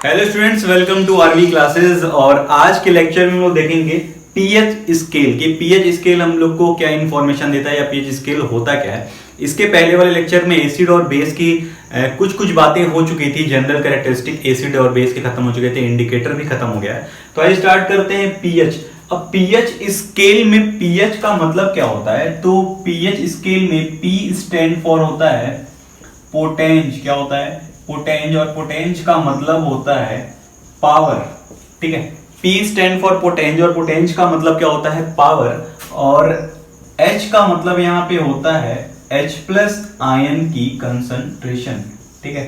Hello students, welcome to RV classes. और आज के लेक्चर में हम लोग देखेंगे पीएच स्केल कि पीएच स्केल हम लोग को क्या इंफॉर्मेशन देता है या पीएच स्केल होता क्या है। इसके पहले वाले लेक्चर में एसिड और बेस की कुछ बातें हो चुकी थी। जनरल कैरेक्टरिस्टिक एसिड और बेस के खत्म हो चुके थे, इंडिकेटर भी खत्म हो गया है। तो आइए स्टार्ट करते हैं पीएच। अब पीएच स्केल में पीएच का मतलब क्या होता है, तो पीएच स्केल में पी स्टैंड फॉर होता है पोटेंज। क्या होता है? पोटेंज। और पोटेंज का मतलब होता है पावर। ठीक है, P स्टैंड फॉर पोटेंज और पोटेंज का मतलब क्या होता है? पावर। और H का मतलब यहां पे होता है H प्लस आयन की कंसंट्रेशन। ठीक है,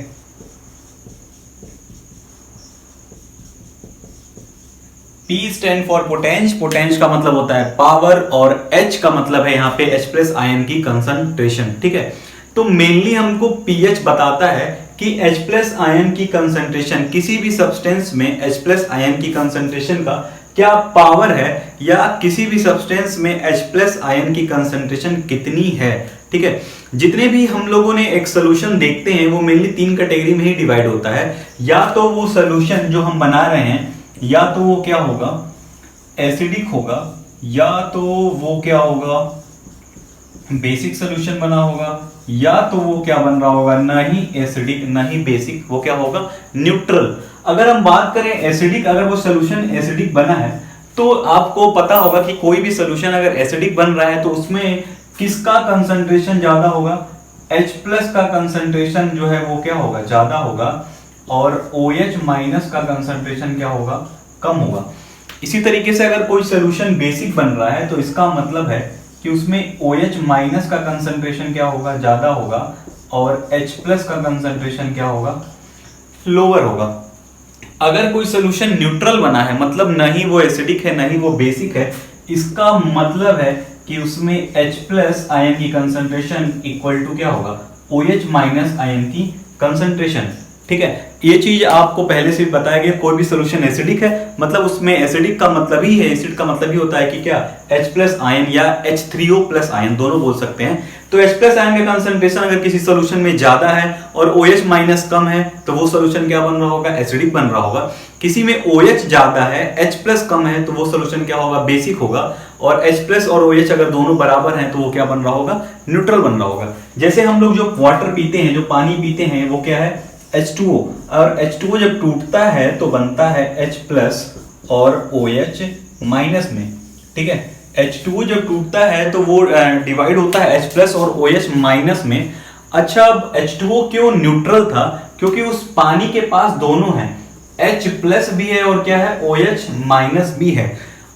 P स्टैंड फॉर पोटेंज, पोटेंज का मतलब होता है पावर और H का मतलब है यहां पे H प्लस आयन की कंसंट्रेशन। ठीक है, तो मेनली हमको पीएच बताता है कि H प्लस आयन की कंसंट्रेशन, किसी भी सब्सटेंस में H प्लस आयन की कंसंट्रेशन का क्या पावर है, या किसी भी सब्सटेंस में H प्लस आयन की कंसंट्रेशन कितनी है। ठीक है, जितने भी हम लोगों ने एक सोल्यूशन देखते हैं वो मेनली तीन कैटेगरी में ही डिवाइड होता है। या तो वो सोल्यूशन जो हम बना रहे हैं, या तो वो क्या होगा? एसिडिक होगा, या तो वो क्या होगा? बेसिक सोल्यूशन बना होगा, या तो वो क्या बन रहा होगा? ना ही एसिडिक ना ही बेसिक, वो क्या होगा? न्यूट्रल। अगर हम बात करें एसिडिक, अगर वो सोल्यूशन एसिडिक बना है तो आपको पता होगा कि कोई भी सोल्यूशन अगर एसिडिक बन रहा है तो उसमें किसका कंसंट्रेशन ज्यादा होगा? H प्लस का कंसंट्रेशन जो है वो क्या होगा? ज्यादा होगा। और OH माइनस का कंसंट्रेशन क्या होगा? कम होगा। इसी तरीके से अगर कोई सोल्यूशन बेसिक बन रहा है तो इसका मतलब है कि उसमें OH माइनस का कंसंट्रेशन क्या होगा? ज्यादा होगा। और H प्लस का कंसंट्रेशन क्या होगा? लोअर होगा। अगर कोई सोल्यूशन न्यूट्रल बना है, मतलब ना ही वो एसिडिक है ना ही वो बेसिक है, इसका मतलब है कि उसमें H प्लस आयन की कंसंट्रेशन इक्वल टू क्या होगा? OH माइनस आयन की कंसंट्रेशन। ठीक है, ये चीज आपको पहले से बताया गया। कोई भी सोल्यूशन एसिडिक है मतलब उसमें एसिडिक का मतलब ही है, एसिड का मतलब ही होता है कि क्या? H प्लस आयन या H3O प्लस आयन दोनों बोल सकते हैं। तो H प्लस आयन का कंसंट्रेशन अगर किसी सोल्यूशन में ज्यादा है और OH माइनस कम है तो वो सोल्यूशन क्या बन रहा होगा? एसिडिक बन रहा होगा। किसी में OH ज्यादा है, H प्लस कम है तो वो सोल्यूशन क्या होगा? बेसिक होगा। और H प्लस और OH अगर दोनों बराबर हैं तो वो क्या बन रहा होगा? न्यूट्रल बन रहा होगा। जैसे हम लोग जो वाटर पीते हैं, जो पानी पीते हैं, वो क्या है? H2O। और H2O जब टूटता है तो बनता है H प्लस और OH माइनस में। ठीक है, H2O जब टूटता है तो वो डिवाइड होता है H प्लस और OH माइनस में। अच्छा, अब H2O क्यों न्यूट्रल था? क्योंकि उस पानी के पास दोनों हैं, H प्लस भी है और क्या है? OH माइनस भी है।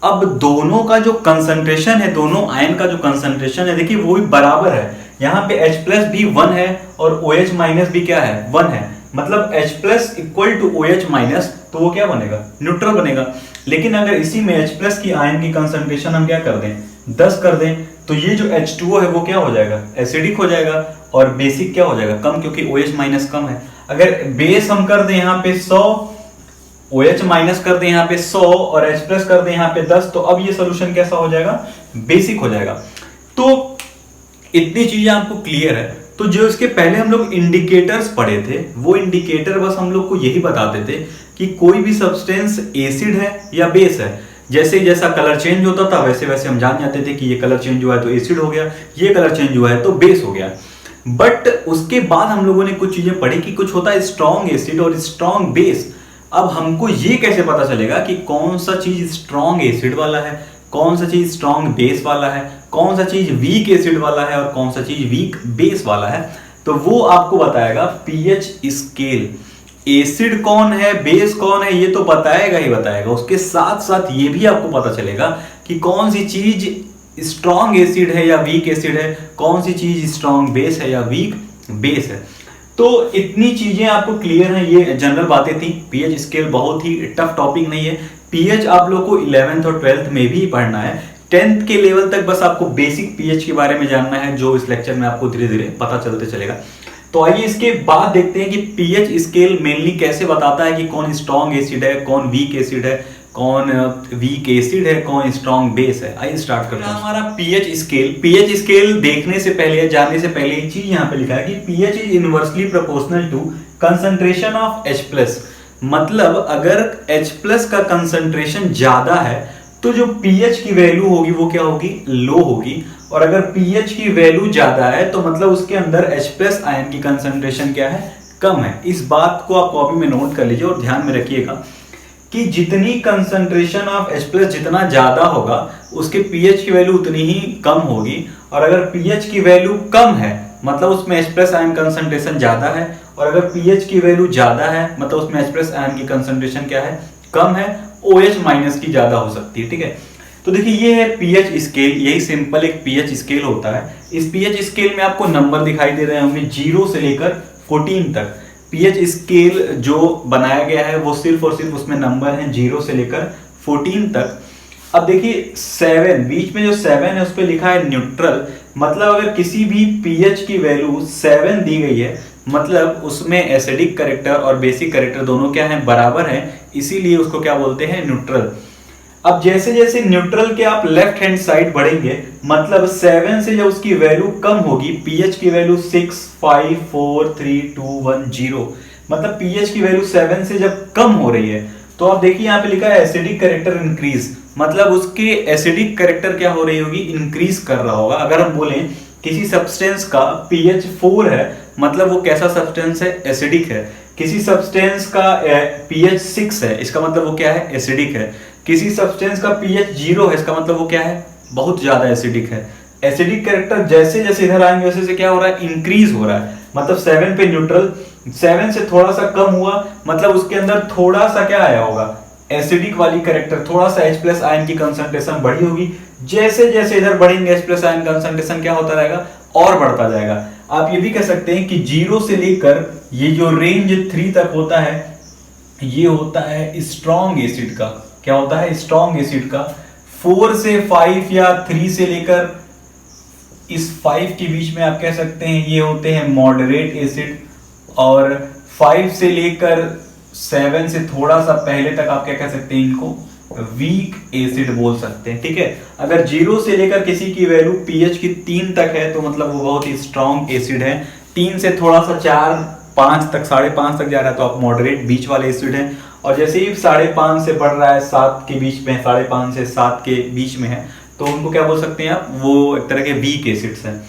अब दोनों का जो कंसंट्रेशन है, दोनों आयन का जो कंसंट्रेशन है, देखिए वो भी बराबर है। यहाँ पे H प्लस भी 1 है और OH माइनस भी क्या है? 1 है। मतलब H plus equal to OH minus, तो वो क्या बनेगा? न्यूट्रल बनेगा। लेकिन अगर इसी में H प्लस की आयन की कंसंट्रेशन हम क्या कर दें? 10 कर दें, तो ये जो H2O है वो क्या हो जाएगा? एसिडिक हो जाएगा। और बेसिक क्या हो जाएगा? कम, क्योंकि OH माइनस कम है। अगर बेस हम कर दें यहाँ पे 100, OH माइनस कर दें यहाँ पे 100 और H प्लस कर दें यहाँ पे 10, तो अब ये सोल्यूशन कैसा हो जाएगा? बेसिक हो जाएगा। तो इतनी चीजें आपको क्लियर है। तो जो इसके पहले हम लोग इंडिकेटर्स पढ़े थे, वो इंडिकेटर बस हम लोग को यही बताते थे कि कोई भी सब्सटेंस एसिड है या बेस है। जैसे जैसा कलर चेंज होता था वैसे वैसे हम जान जाते थे कि ये कलर चेंज हुआ है तो एसिड हो गया, ये कलर चेंज हुआ है तो बेस हो गया। बट उसके बाद हम लोगों ने कुछ चीजें पढ़ी कि कुछ होता है स्ट्रॉन्ग एसिड और स्ट्रॉन्ग बेस। अब हमको ये कैसे पता चलेगा कि कौन सा चीज स्ट्रॉन्ग एसिड वाला है, कौन सा चीज स्ट्रॉन्ग बेस वाला है, कौन सा चीज वीक एसिड वाला है और कौन सा चीज वीक बेस वाला है? तो वो आपको बताएगा पीएच स्केल। एसिड कौन है, बेस कौन है, ये तो बताएगा ही बताएगा। उसके साथ साथ ये भी आपको पता चलेगा कि कौन सी चीज स्ट्रॉन्ग एसिड है या वीक एसिड है, कौन सी चीज स्ट्रॉन्ग बेस है या वीक बेस है। तो इतनी चीजें आपको क्लियर हैं। ये जनरल बातें थी। पीएच स्केल बहुत ही टफ टॉपिक नहीं है। पीएच आप लोग को 11th और 12th में भी पढ़ना है। 10th के लेवल तक बस आपको बेसिक पीएच के बारे में जानना है, जो इस लेक्चर में आपको धीरे धीरे पता चलते चलेगा। तो आइए इसके बाद देखते हैं कि पीएच स्केल मेनली कैसे बताता है कि कौन स्ट्रॉन्ग एसिड है, कौन वीक एसिड है, कौन वीक एसिड है, कौन स्ट्रॉन्ग बेस है। आइए स्टार्ट करते हैं हमारा पीएच स्केल। पीएच स्केल देखने से पहले, जानने से पहले एक चीज यहाँ पे लिखा है कि pH is inversely proportional to concentration of H plus. मतलब अगर H प्लस का कंसंट्रेशन ज्यादा है तो जो pH की वैल्यू होगी वो क्या होगी, लो होगी। और अगर pH की वैल्यू ज्यादा है तो मतलब उसके अंदर H प्लस आयन की कंसंट्रेशन क्या है, कम है। इस बात को आप कॉपी में नोट कर लीजिए और ध्यान में रखिएगा कि जितनी कंसंट्रेशन ऑफ H प्लस जितना ज्यादा होगा उसके pH की वैल्यू उतनी ही कम होगी। और अगर pH की वैल्यू कम है मतलब उसमें H प्लस आयन कंसंट्रेशन ज्यादा है, और अगर pH की वैल्यू ज्यादा है मतलब उसमें H प्लस आयन की कंसंट्रेशन क्या है, कम है। OH माइनस की ज्यादा हो सकती है, ठीक है। तो देखिए ये है पीएच स्केल, यही सिंपल एक पीएच स्केल होता है। इस पीएच स्केल में आपको नंबर दिखाई दे रहे होंगे 0 से लेकर 14 तक। पीएच स्केल जो बनाया गया है वो सिर्फ और सिर्फ उसमें नंबर हैं 0 से लेकर 14 तक। अब देखिए 7, बीच में जो 7 है उस पर लिखा है न्यूट्रल, मतलब अगर किसी भी पीएच की वैल्यू 7 दी गई है मतलब उसमें एसिडिक कैरेक्टर और बेसिक कैरेक्टर दोनों क्या है, बराबर है, इसीलिए उसको क्या बोलते हैं, न्यूट्रल। अब जैसे जैसे न्यूट्रल के आप लेफ्ट हैंड साइड बढ़ेंगे मतलब 7 से जब उसकी वैल्यू कम होगी, पीएच की वैल्यू 6, 5, 4, 3, 2, 1, 0, मतलब पीएच की वैल्यू 7 से जब कम हो रही है तो आप देखिए यहाँ पे लिखा है एसिडिक कैरेक्टर इंक्रीज, मतलब उसके एसिडिक कैरेक्टर क्या हो रही होगी, इंक्रीज कर रहा होगा। अगर हम बोलें किसी सब्सटेंस का पीएच 4 है मतलब वो कैसा सब्सटेंस है, एसिडिक है। किसी सब्सटेंस का पीएच 6 है इसका मतलब वो क्या है, एसिडिक है। किसी सब्सटेंस का पीएच 0 है इसका मतलब वो क्या है, बहुत ज्यादा एसिडिक है। एसिडिक कैरेक्टर जैसे जैसे इधर आएंगे वैसे से क्या हो रहा है, इंक्रीज हो रहा है। मतलब 7 पे न्यूट्रल, 7 से थोड़ा सा कम हुआ मतलब उसके अंदर थोड़ा सा क्या आया होगा, एसिडिक वाली कैरेक्टर, थोड़ा सा H प्लस आयन की कंसंट्रेशन बढ़ी होगी। जैसे जैसे इधर बढ़ेंगे H प्लस आयन कंसंट्रेशन क्या होता रहेगा, और बढ़ता जाएगा। आप ये भी कह सकते हैं कि 0 से लेकर ये जो रेंज 3 तक होता है ये होता है स्ट्रॉन्ग एसिड का। क्या होता है, स्ट्रॉन्ग एसिड का। 4 से 5 या 3 से लेकर इस 5 के बीच में आप कह सकते हैं ये होते हैं मॉडरेट एसिड, और 5 से लेकर 7 से थोड़ा सा पहले तक आप क्या कह सकते हैं, इनको वीक एसिड बोल सकते हैं, ठीक है। अगर 0 से लेकर किसी की वैल्यू पीएच की 3 तक है तो मतलब वो बहुत ही स्ट्रॉन्ग एसिड है। 3 से थोड़ा सा 4, 5 तक, 5.5 तक जा रहा है तो आप मॉडरेट बीच वाले एसिड हैं। और जैसे ही 5.5 से बढ़ रहा है 7 के बीच में, 5.5 से 7 के बीच में है तो उनको क्या बोल सकते हैं आप, वो एक तरह के वीक एसिड्स हैं।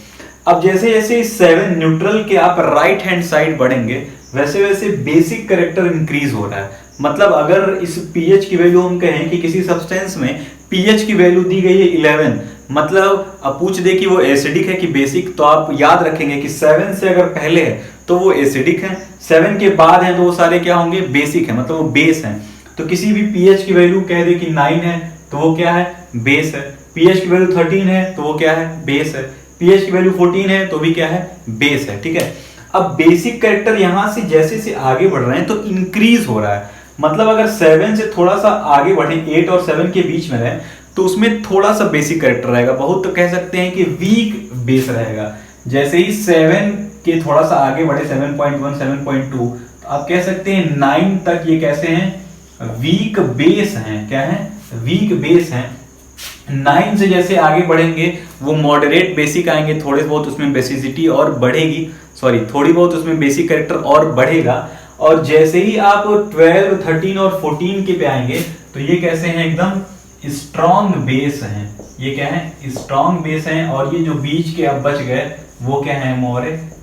अब जैसे जैसे 7 न्यूट्रल के आप राइट हैंड साइड बढ़ेंगे वैसे वैसे बेसिक कैरेक्टर इंक्रीज हो रहा है। मतलब अगर इस पीएच की वैल्यू हम कहें कि किसी सब्सटेंस में पीएच की वैल्यू दी गई है 11, मतलब अब पूछ दे कि वो एसिडिक है कि बेसिक, तो आप याद रखेंगे कि 7 से अगर पहले है तो वो एसिडिक है, 7 के बाद है तो वो सारे क्या होंगे, बेसिक है, मतलब वो बेस है। तो किसी भी पीएच की वैल्यू कह दे कि 9 है तो वो क्या है, बेस है। पीएच की वैल्यू 13 है तो वो क्या है, बेस है। पीएच की वैल्यू 14 है तो भी क्या है, बेस है, ठीक है। अब बेसिक कैरेक्टर यहां से जैसे से आगे बढ़ रहे हैं तो इंक्रीज हो रहा है। मतलब अगर 7 से थोड़ा सा आगे बढ़े, 8 और 7 के बीच में रहे तो उसमें थोड़ा सा बेसिक कैरेक्टर रहेगा, बहुत तो कह सकते हैं कि वीक बेस रहेगा। जैसे ही 7 के थोड़ा सा आगे बढ़े 7.1, 7.2 तो आप कह सकते हैं 9 तक ये कैसे हैं, वीक बेस हैं। क्या है, वीक बेस हैं। 9 से जैसे आगे बढ़ेंगे वो मॉडरेट बेसिक आएंगे, थोड़े बहुत उसमें बेसिसिटी और बढ़ेगी, थोड़ी बहुत उसमें बेसिक कैरेक्टर और बढ़ेगा। और जैसे ही आप 12, 13 और 14 के पे आएंगे तो ये कैसे हैं, एकदम स्ट्रॉन्ग बेस हैं। ये क्या है, स्ट्रॉन्ग बेस हैं। और ये जो बीच के अब बच गए वो क्या है,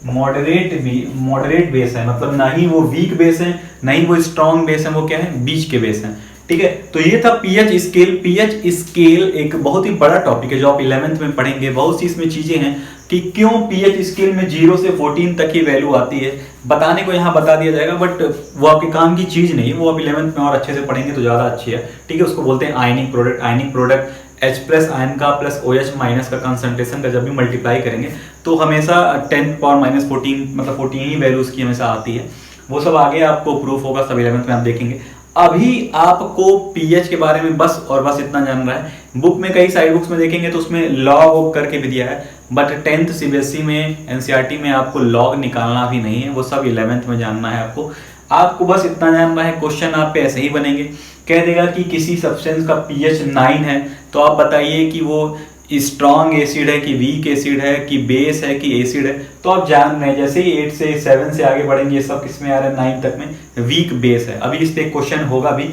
मॉडरेट बेस है। मतलब ना ही वो वीक बेस है ना ही वो स्ट्रॉन्ग बेस है, वो क्या है, बीच के बेस हैं, ठीक है। तो ये था पीएच स्केल। पीएच स्केल एक बहुत ही बड़ा टॉपिक है जो आप 11th में पढ़ेंगे। बहुत सी इसमें चीजें हैं कि क्यों पीएच स्केल में 0 से 14 तक की वैल्यू आती है, बताने को यहाँ बता दिया जाएगा, बट वो आपके काम की चीज नहीं, वो आप 11th में और अच्छे से पढ़ेंगे तो ज्यादा अच्छी है, ठीक है। उसको बोलते हैं ionic product. Ionic product H plus ion का प्लस OH माइनस का कंसंट्रेशन का जब भी मल्टीप्लाई करेंगे तो हमेशा 10 पावर माइनस 14, मतलब 14 ही वैल्यू उसकी हमेशा आती है। वो सब आगे आपको प्रूफ होगा, सब 11th में आप देखेंगे। अभी आपको पीएच के बारे में बस और बस इतना जानना है। बुक में कई सारी बुक्स में देखेंगे तो उसमें लॉग करके भी दिया है, बट 10th सीबीएसई में, एनसीईआरटी में आपको लॉग निकालना भी नहीं है, वो सब 11th में जानना है आपको। आपको बस इतना जानना है, क्वेश्चन आप पे ऐसे ही बनेंगे। कह देगा कि किसी सब्सटेंस का पीएच 9 है तो आप बताइए कि वो स्ट्रॉन्ग एसिड है कि वीक एसिड है कि बेस है कि एसिड है, तो आप जान रहे हैं जैसे ही 8 से 7 से आगे बढ़ेंगे ये सब किसमें आ रहा है 9 तक में वीक बेस है। अभी इस पे क्वेश्चन होगा भी,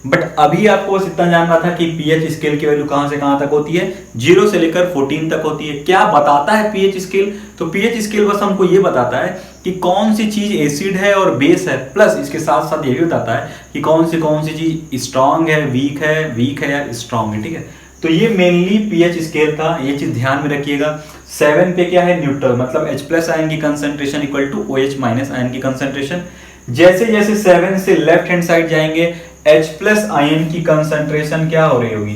बट अभी आपको बस इतना जानना था कि पीएच स्केल की वैल्यू कहां से कहां तक होती है, 0 से लेकर 14 तक होती है। क्या बताता है पीएच स्केल, तो पीएच स्केल बस हमको ये बताता है कि कौन सी चीज एसिड है और बेस है, प्लस इसके साथ साथ ये भी बताता है कि कौन सी चीज स्ट्रॉन्ग है वीक है या स्ट्रॉन्ग है। ठीक है, तो ये मेनली पीएच स्केल था, ये चीज ध्यान में रखिएगा। 7 पे क्या है न्यूट्रल, मतलब H+ आयन की concentration equal to OH- ion की कंसंट्रेशन। जैसे जैसे 7 से लेफ्ट हैंड साइड जाएंगे H+ आयन की कंसंट्रेशन क्या हो रही होगी,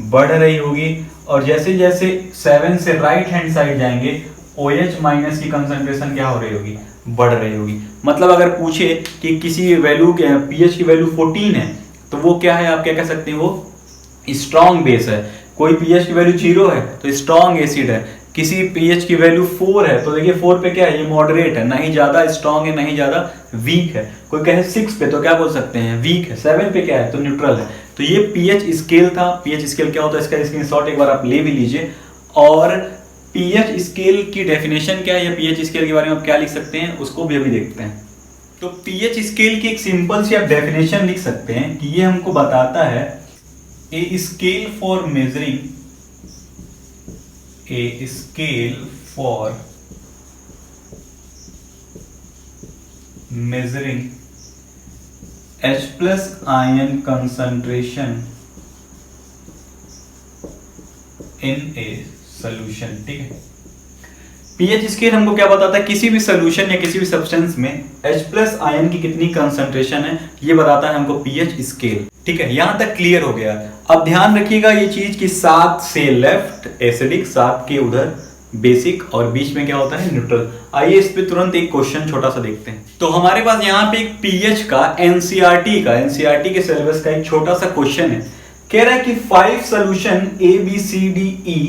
बढ़ रही होगी, और जैसे जैसे 7 से राइट हैंड साइड जाएंगे OH- की कंसंट्रेशन क्या हो रही होगी, बढ़ रही होगी। मतलब अगर पूछे कि किसी वैल्यू के पीएच की वैल्यू 14 है तो वो क्या है, आप क्या कह सकते हैं, वो स्ट्रॉन्ग बेस है। कोई पीएच की वैल्यू 0 है तो स्ट्रॉन्ग एसिड है। किसी पीएच की वैल्यू 4 है तो देखिए 4 पे क्या है, ये मॉडरेट है, ना ही ज्यादा स्ट्रॉन्ग है ना ही ज्यादा वीक है। कोई कहे 6 पे तो क्या बोल सकते हैं, वीक है। 7 पे क्या है तो न्यूट्रल है। तो ये पीएच स्केल था। पीएच स्केल क्या होता है इसका स्क्रीनशॉट एक बार आप ले भी लीजिए। और पीएच स्केल की डेफिनेशन क्या है या पीएच स्केल के बारे में आप क्या लिख सकते हैं उसको भी अभी देखते हैं। तो पीएच स्केल की एक सिंपल सी आप डेफिनेशन लिख सकते हैं कि ये हमको बताता है a scale for measuring H+ ion concentration in a solution। ठीक है, पीएच स्केल हमको क्या बताता है, किसी भी सोल्यूशन या किसी भी सब्सटेंस में H+ आयन की कितनी कंसंट्रेशन है ये बताता है हमको पीएच स्केल। ठीक है, यहां तक क्लियर हो गया। अब ध्यान रखिएगा ये चीज कि 7 से लेफ्ट एसिडिक, 7 के उधर बेसिक, और बीच में क्या होता है न्यूट्रल। आइए इस पे तुरंत एक क्वेश्चन छोटा सा देखते हैं। तो हमारे पास यहाँ पे एक पीएच का एनसीईआरटी के सिलेबस का एक छोटा सा क्वेश्चन है। कह रहा है कि 5 solution ABCDE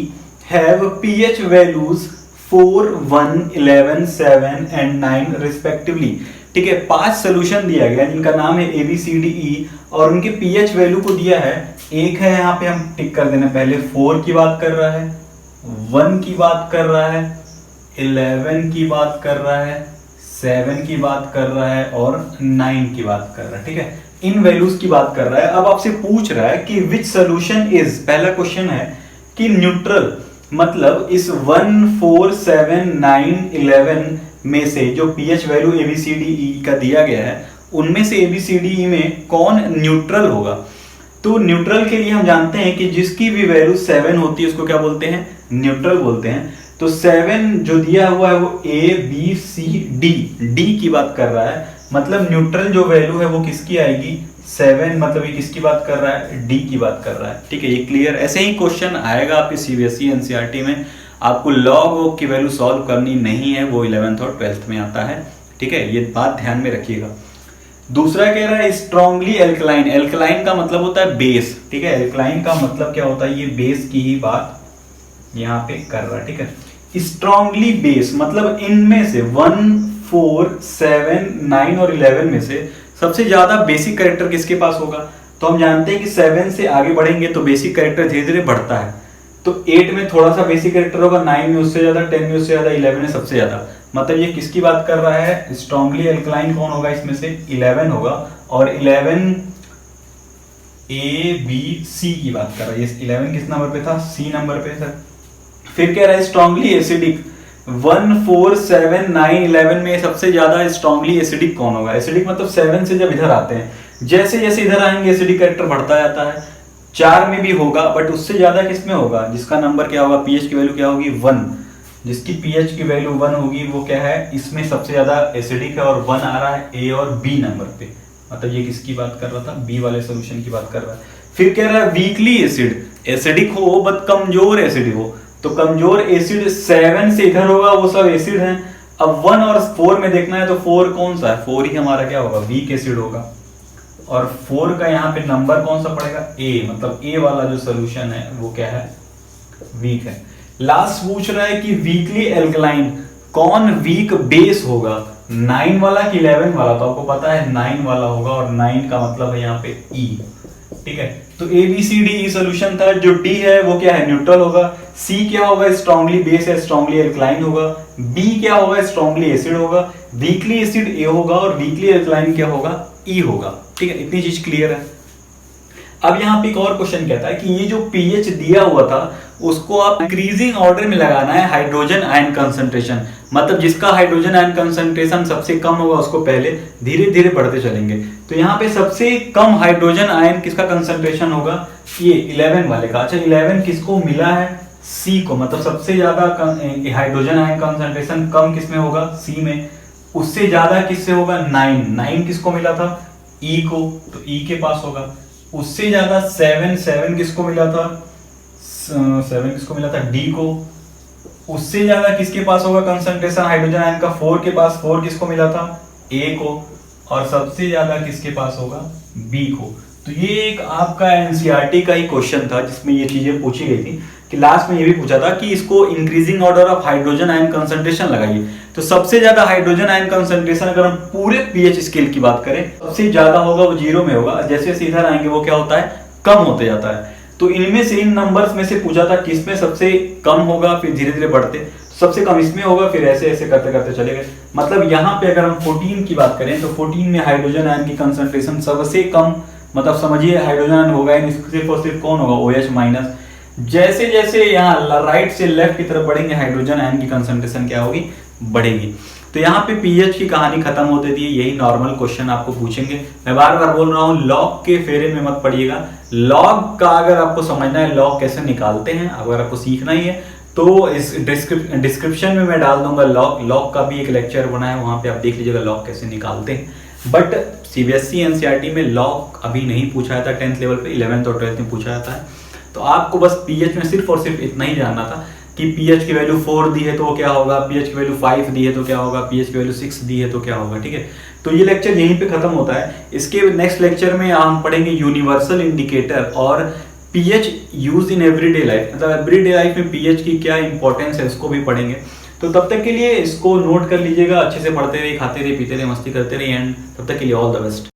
have pH values 4, 1, 11, 7 and 9 respectively. ठीक है, 5 सोल्यूशन दिया गया जिनका नाम है ABCDE और उनके पीएच वैल्यू को दिया है। एक है यहाँ पे हम टिक कर देना, पहले 4 की बात कर रहा है, 1 की बात कर रहा है, 11 की बात कर रहा है, 7 की बात कर रहा है और 9 की बात कर रहा है। ठीक है, इन वैल्यूज की बात कर रहा है। अब आपसे पूछ रहा है कि विच सोल्यूशन इज, पहला क्वेश्चन है कि न्यूट्रल, मतलब इस 1, 4, 7, 9, 11 में से जो पीएच वैल्यू ABCDE का दिया गया है उनमें से ABCDE में कौन न्यूट्रल होगा। तो न्यूट्रल के लिए हम जानते हैं कि जिसकी भी वैल्यू 7 होती है उसको क्या बोलते हैं, न्यूट्रल बोलते हैं। तो 7 जो दिया हुआ है वो ABCD, डी की बात कर रहा है, मतलब न्यूट्रल जो वैल्यू है वो किसकी आएगी, 7, मतलब ये किसकी बात कर रहा है, डी की बात कर रहा है। ठीक है, ये क्लियर। ऐसे ही क्वेश्चन आएगा आपके सीबीएसई एनसीईआरटी में। आपको लॉग की वैल्यू सॉल्व करनी नहीं है, वो 11th और 12th में आता है। ठीक है, ये बात ध्यान में रखिएगा। दूसरा कह रहा है स्ट्रांगली एल्कलाइन। एल्कलाइन का मतलब होता है बेस। ठीक है, एल्कलाइन का मतलब क्या होता है, ये बेस की ही बात यहाँ पे कर रहा है। ठीक है, स्ट्रांगली बेस मतलब इनमें से 1, 4, 7, 9 और 11 में से सबसे ज्यादा बेसिक कैरेक्टर किसके पास होगा। तो हम जानते हैं कि 7 से आगे बढ़ेंगे तो बेसिक कैरेक्टर धीरे धीरे बढ़ता है। तो 8 में थोड़ा सा बेसिक कैरेक्टर होगा, 9 में उससे ज्यादा, 10 में उससे ज्यादा, 11 में सबसे ज्यादा। मतलब ये किसकी बात कर रहा है, स्ट्रांगली एल्कलाइन कौन होगा इसमें से, 11 होगा। और 11 ABC की बात कर रहा है। ये 11 किस नंबर पे था, C नंबर पे सर। फिर कह रहा है स्ट्रांगली एसिडिक, 1, 4, 7, 9, 11 में सबसे ज्यादा स्ट्रांगली एसिडिक कौन होगा। एसिडिक मतलब 7 से जब इधर आते हैं, जैसे जैसे इधर आएंगे एसिडिक कैरेक्टर बढ़ता जाता है। 4 में भी होगा, बट उससे ज्यादा किसमें होगा, जिसका नंबर क्या होगा, पीएच की वैल्यू क्या होगी, 1। जिसकी पीएच की वैल्यू 1 होगी वो क्या है, इसमें सबसे ज्यादा एसिडिक है और 1 आ रहा है A और B नंबर पे। मतलब ये किसकी बात कर रहा था, B वाले सोल्यूशन की बात कर रहा है। फिर कह रहा है वीकली एसिड, एसिडिक हो बट कमजोर एसिड हो। तो कमजोर एसिड 7 से इधर होगा, वो सब एसिड हैं। अब 1 और 4 में देखना है तो 4 कौन सा है, 4 ही हमारा क्या होगा, वीक एसिड होगा। और 4 का यहाँ पे नंबर कौन सा पड़ेगा, A, मतलब A वाला जो सोल्यूशन है वो क्या है, वीक है। लास्ट पूछ रहा है कि वीकली एल्कलाइन कौन वीक बेस होगा, 9 वाला कि 11 वाला। तो आपको पता है 9 वाला होगा और 9 का मतलब है यहाँ पे E। ठीक है, तो ABCD सोल्यूशन था। जो D है वो क्या है, न्यूट्रल होगा। C क्या होगा, स्ट्रांगली बेस है, स्ट्रांगली एल्कलाइन होगा। B क्या होगा, स्ट्रांगली एसिड होगा। वीकली एसिड A होगा और वीकली एल्कलाइन क्या होगा, E होगा। ठीक है, इतनी चीज क्लियर है। अब यहाँ पे एक और क्वेश्चन कहता है कि ये जो पीएच दिया हुआ था उसको आप इंक्रीजिंग ऑर्डर में लगाना है हाइड्रोजन आयन कंसंट्रेशन, मतलब जिसका हाइड्रोजन आयन कंसंट्रेशन सबसे कम होगा उसको पहले धीरे धीरे बढ़ते चलेंगे। तो यहाँ पे सबसे कम हाइड्रोजन आयन किसका कंसंट्रेशन होगा, ये 11 वाले का। अच्छा 11 किसको मिला है, सी को, मतलब सबसे ज्यादा हाइड्रोजन आयन कंसंट्रेशन कम किसमें होगा, सी में। उससे ज्यादा किससे होगा, 9 किसको मिला था, ई को, तो ई के पास होगा। उससे ज्यादा 7 किसको मिला था, 7 किसको मिला था, डी को। उससे ज्यादा किसके पास होगा कंसंट्रेशन हाइड्रोजन आयन का, 4 के पास, 4 किसको मिला था, ए को। और सबसे ज्यादा किसके पास होगा, बी को। तो ये एक आपका एनसीईआरटी का ही क्वेश्चन था जिसमें ये चीजें पूछी गई थी कि लास्ट में ये भी पूछा था कि इसको increasing order of hydrogen ion concentration लगाइए। तो सबसे ज्यादा हाइड्रोजन आयन कंसंट्रेशन अगर हम पूरे पीएच स्केल की बात करें सबसे ज्यादा होगा वो 0 में होगा, जैसे जैसे इधर आएंगे वो क्या होता है, कम होते जाता है। तो इनमें से, इन नंबर्स में से पूछा था किसमें सबसे कम होगा, फिर धीरे धीरे बढ़ते, सबसे कम इसमें होगा, फिर ऐसे ऐसे करते करते चले गए। मतलब यहाँ पे अगर हम 14 की बात करें तो 14 में हाइड्रोजन आयन की कंसंट्रेशन सबसे कम, मतलब समझिए हाइड्रोजन आयन होगा सिर्फ और सिर्फ कौन होगा, OH माइनस। जैसे जैसे यहाँ राइट से लेफ्ट की तरफ बढ़ेंगे हाइड्रोजन आयन की कंसंट्रेशन क्या होगी, बढ़ेगी। तो यहाँ पे पीएच की कहानी खत्म होती थी। यही नॉर्मल क्वेश्चन आपको पूछेंगे। मैं बार बार बोल रहा हूँ लॉग के फेरे में मत पड़िएगा। लॉग का अगर आपको समझना है लॉग कैसे निकालते हैं, अगर आपको सीखना ही है तो इस डिस्क्रिप्शन में मैं डाल दूंगा लॉग का भी एक लेक्चर बना है, वहां पे आप देख लीजिएगा लॉग कैसे निकालते हैं। बट सीबीएसई एनसीईआरटी में लॉग अभी नहीं पूछा जाता 10th लेवल पे, 11th और 12th में पूछा जाता है। तो आपको बस पीएच में सिर्फ और सिर्फ इतना ही जानना था कि पीएच की वैल्यू 4 दी है तो क्या होगा, पीएच की वैल्यू 5 दी है तो क्या होगा, पीएच की वैल्यू 6 दी है तो क्या होगा। ठीक है, तो ये लेक्चर यहीं पे खत्म होता है। इसके नेक्स्ट लेक्चर में हम पढ़ेंगे यूनिवर्सल इंडिकेटर और pH use in everyday life, मतलब एवरीडे लाइफ में पीएच की क्या इंपॉर्टेंस है इसको भी पढ़ेंगे। तो तब तक के लिए इसको नोट कर लीजिएगा, अच्छे से पढ़ते रहिए, खाते रहिए, पीते रहिए, मस्ती करते रहिए, एंड तब तक के लिए ऑल द बेस्ट।